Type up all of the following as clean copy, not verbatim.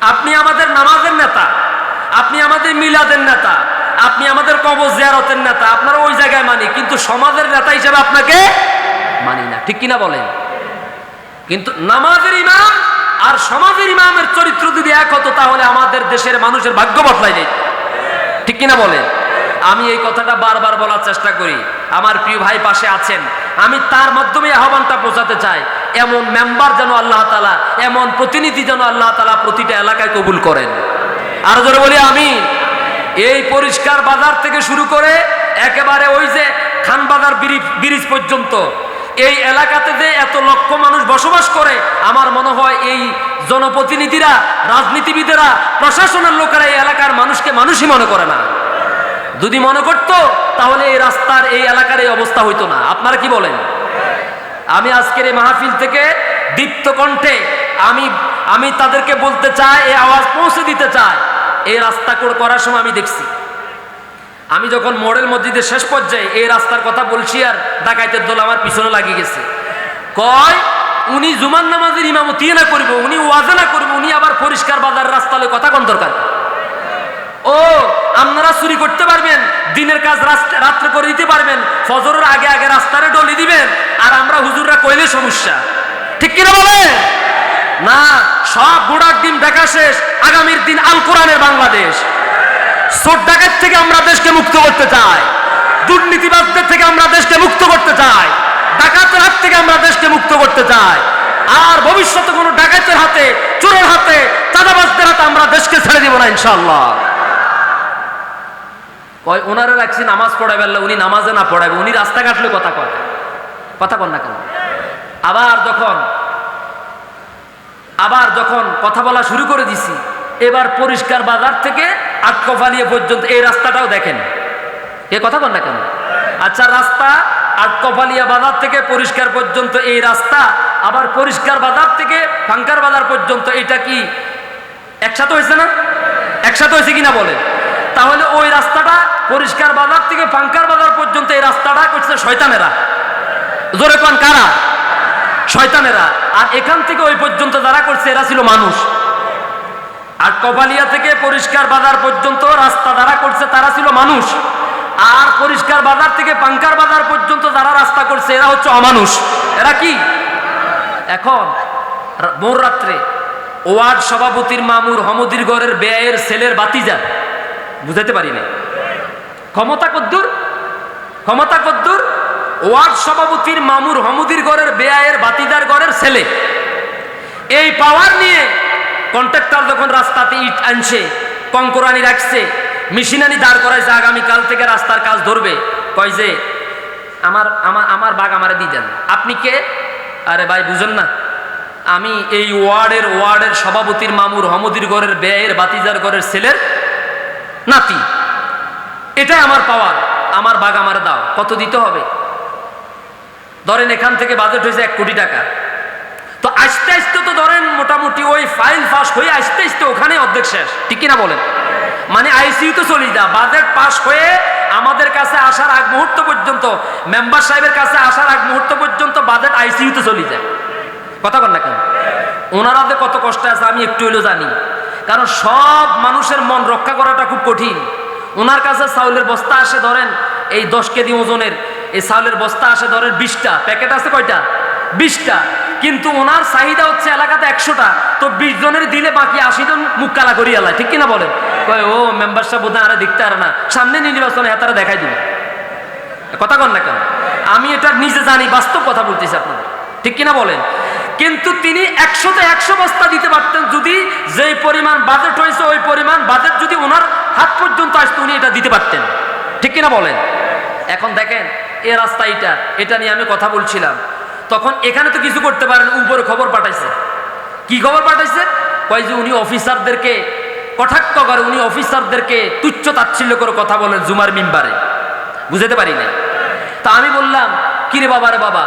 আপনি আমাদের নামাজের নেতা, আপনি আমাদের মিলাদের নেতা, আপনি আমাদের কবর জিয়ারতের নেতা, আপনারা ওই জায়গায় মানি, কিন্তু সমাজের নেতা হিসেবে আপনাকে মানি না, ঠিক কিনা বলেন? কিন্তু নামাজের ইমাম আর সমাজের ইমামের চরিত্র যদি এক হতো তাহলে আমাদের দেশের মানুষের ভাগ্য বদলাই যেত, ঠিক কিনা বলেন? আমি এই কথাটা বারবার বলার চেষ্টা করি, আমার প্রিয় ভাই পাশে আছেন, আমি তার মাধ্যমে আহ্বানটা পৌঁছাতে চাই, এমন মেম্বার যেন আল্লাহ তাআলা, এমন প্রতিনিধি যেন আল্লাহ তাআলা প্রতিটা এলাকায় কবুল করেন। আরো জোরে বলি আমিন। এই পরিষ্কার বাজার থেকে শুরু করে একেবারে ওই যে খানবাজার ব্রিজ পর্যন্ত এই এলাকাতে যে এত লক্ষ মানুষ বসবাস করে, আমার মনে হয় এই জনপ্রতিনিধিরা, রাজনীতিবিদেরা, প্রশাসনের লোকেরা এই এলাকার মানুষকে মানুষই মনে করে না। যদি মনে করতো তাহলে এই রাস্তার, এই এলাকার এই অবস্থা হইতো না। আপনারা কি বলেন? আমি আজকের এই মাহফিল থেকে দীপ্ত কণ্ঠে আমি তাদেরকে বলতে চাই, এই আওয়াজ পৌঁছে দিতে চাই, এই রাস্তা করার সময় আমি দেখছি, আমি যখন মডেল মসজিদের শেষ পর্যায়ে এই রাস্তার কথা বলছি আর ডাকাইতের দল আমার পিছনে লাগিয়ে গেছে, কয় উনি জুমার নামাজের ইমামতি না করবো, উনি ওয়াজে না করবো, উনি আবার পরিষ্কার বাজার রাস্তা হলে কথা কোন দরকার? ও আপনারা চুরি করতে পারবেন, দিনের কাজ রাত্রে করে দিতে পারবেন, ফজরের আগে আগে রাস্তারে ডলি দিবেন, আর আমরা হুজুররা কইলে সমস্যা, ঠিক কিনা বলে? না, সব গোড়ার দিন দেখা শেষ, আগামীর দিন আল কোরআনের বাংলাদেশ। চোর ডাকাত থেকে আমরা দেশকে মুক্ত করতে চাই, দুর্নীতিবাদদের থেকে আমরা দেশকে মুক্ত করতে চাই, ডাকাতের হাত থেকে আমরা দেশকে মুক্ত করতে চাই, আর ভবিষ্যতে কোনো ডাকাতের হাতে, চোরের হাতে, চাঁদাবাজদের হাতে আমরা দেশকে ছেড়ে দিব না ইনশাআল্লাহ। কয় ওনারা রাখছি নামাজ পড়াবে, আল্লাহ উনি নামাজে না পড়াবে, উনি রাস্তা কাটলে কথা কয়, কথা কন না কেন? আবার যখন কথা বলা শুরু করে দিছি, এবার পরিষ্কার বাজার থেকে আটকফালিয়া পর্যন্ত এই রাস্তাটাও দেখেন, এ কথা কন না কেন? আচ্ছা, রাস্তা আটকফালিয়া বাজার থেকে পরিষ্কার পর্যন্ত এই রাস্তা, আবার পরিষ্কার বাজার থেকে ফাঙ্কার বাজার পর্যন্ত, এটা কি একসাথে হয়েছে না? একসাথে হয়েছে কিনা বলে? তাহলে ওই রাস্তাটা পরিষ্কার বাজার থেকে ফাঙ্কার বাজার পর্যন্ত এই রাস্তাটা করছে শয়তানেরা, জোরে কোন কারা? শয়তানেরা। আর এখান থেকে ওই পর্যন্ত যারা করছে এরা ছিল মানুষ। আর কপালিয়া থেকে পরিষ্কার বাজার পর্যন্ত রাস্তা যারা করছে তারা ছিল মানুষ, আর পরিষ্কার বাজার থেকে পাঙ্কার বাজার পর্যন্ত যারা রাস্তা করছে এরা হচ্ছে অমানুষ। এরা কি? এখন ভোর রাত্রে ওয়ার্ড সভাপতির মামুর হমদির ঘরের ব্যয়ের ছেলের বাতিজা, বুঝাইতে পারি না ক্ষমতা কদ্দুর, ক্ষমতা কদ্দুর। ওয়ার্ড সভাপতির মামুর হমদির ঘরের বেয়ায়ের বাতিদার ঘরের ছেলে, এই পাওয়ার নিয়ে কন্ট্রাক্টর যখন রাস্তাতে ইট আনছে, কঙ্করানি রাখছে, মেশিনানি দাঁড় করাইছে, আগামীকাল থেকে রাস্তার কাজ ধরবে, কয় যে আমার বাগ আমারে দিয়ে দেন। আপনি কে? আরে ভাই বুঝেন না, আমি এই ওয়ার্ডের সভাপতির মামুর হমদির ঘরের বেয়ায়ের বাতিদার ঘরের ছেলের নাতি, এটাই আমার পাওয়ার, আমার বাগ আমারে দাও। কত দিতে হবে? ধরেন এখান থেকে বাজেট হয়েছে 1 কোটি টাকা, তো আস্তে আস্তে তো ধরেন মোটামুটি ওই ফাইল পাস হয়ে আস্তে আস্তে ওখানে অর্ধেক শেষ, ঠিক কিনা বলেন? মানে আইসিইউ তো চলে যা, বাজেট পাস হয়ে আমাদের কাছে আসার আগ মুহূর্ত পর্যন্ত, মেম্বার সাহেবের কাছে আসার আগ মুহূর্ত পর্যন্ত বাজেট আইসিইউ তো চলে যায়। কথা বল না কেন? ওনারা যে কত কষ্ট আছে আমি একটু হলেও জানি, কারণ সব মানুষের মন রক্ষা করাটা খুব কঠিন। ওনার কাছে চাউলের বস্তা আসে ধরেন এই 10 কেজি ওজনের, এই চাউলের বস্তা আসে ধরেন 20টা, প্যাকেট আছে কয়টা? 20টা, কিন্তু ওনার চাহিদা হচ্ছে এলাকাতে 100টা, তো 20 জনের দিলে বাকি 80 জন মুখ কালা করি এলায়, ঠিক কিনা বলেন? কয় ও মেম্বার সাহেব বোধহয় আরে দেখতে আর না, সামনে নির্বাচনে তারা দেখাই দিবে। কথা কন না কেন? আমি এটা নিজে জানি, বাস্তব কথা বলতেছি আপনাদের, ঠিক কিনা বলেন? কিন্তু তিনি 100তে 100 বস্তা দিতে পারতেন যদি যেই পরিমাণ বাজেট হয়েছে ওই পরিমাণ বাজেট যদি ওনার হাত পর্যন্ত আসতো উনি এটা দিতে পারতেন, ঠিক কিনা বলেন? এখন দেখেন এই রাস্তা, এটা নিয়ে আমি কথা বলছিলাম, তখন এখানে তো কিছু করতে পারেন, উপরে খবর পাঠাইছে। কি খবর পাঠাইছে? কয় যে উনি অফিসারদেরকে কটাক্ষ করে, উনি অফিসারদেরকে তুচ্ছ তাচ্ছিল্য করে কথা বলেন জুমার মিম্বারে, বুঝাতে পারি না। তা আমি বললাম কিরে বাবা রে বাবা,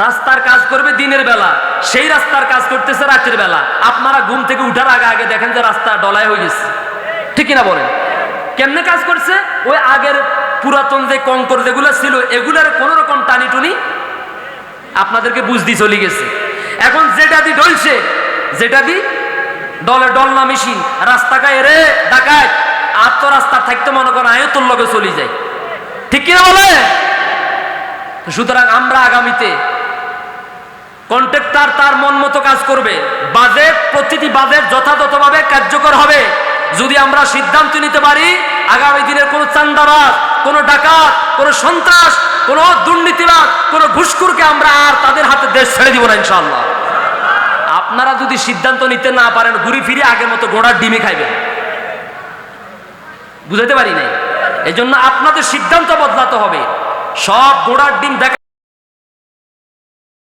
রাস্তার কাজ করবে দিনের বেলা, সেই রাস্তার কাজ করতেছে রাতের বেলা, আপনারা ঘুম থেকে উঠার আগে আগে দেখেন যে রাস্তা ডলায় হয়ে গেছে, ঠিক কিনা বলেন? কেমনে কাজ করছে? ওই আগের পুরাতন যে কঙ্কর যেগুলো ছিল এগুলার কোন রকম টানি টুনি আপনাদেরকে বুঝদি চলে গেছে। এখন যেটা দি ডলছে, যেটা দি ডলে ডল না মেশিন রাস্তাকায় রে ডাকায় আর তো রাস্তা থাকতে মনে করেন আয়ও তোর লগে চলে যায়, ঠিক কিনা বলে? সুতরাং আমরা আগামীতে কন্ট্রাক্টর তার মন মতো কাজ করবে, বাজেট প্রতিটি বাজেট যথাযথভাবে কার্যকর হবে যদি আমরা সিদ্ধান্ত নিতে পারি আগামী দিনের কোনো চাঁদাবাজ, কোনো ডাকাত, কোনো সন্ত্রাস, কোনো দুর্নীতিবাজ, কোনো ঘুষখোরকে আমরা আর তাদের হাতে দেশ ছেড়ে দিব না ইনশাআল্লাহ। আপনারা যদি সিদ্ধান্ত নিতে না পারেন ঘুরি ফিরে আগের মতো ঘোড়ার ডিমে খাইবেন, বুঝাতে পারি নাই। এই জন্য আপনাদের সিদ্ধান্ত বদলাতে হবে। সব ঘোড়ার ডিম দেখা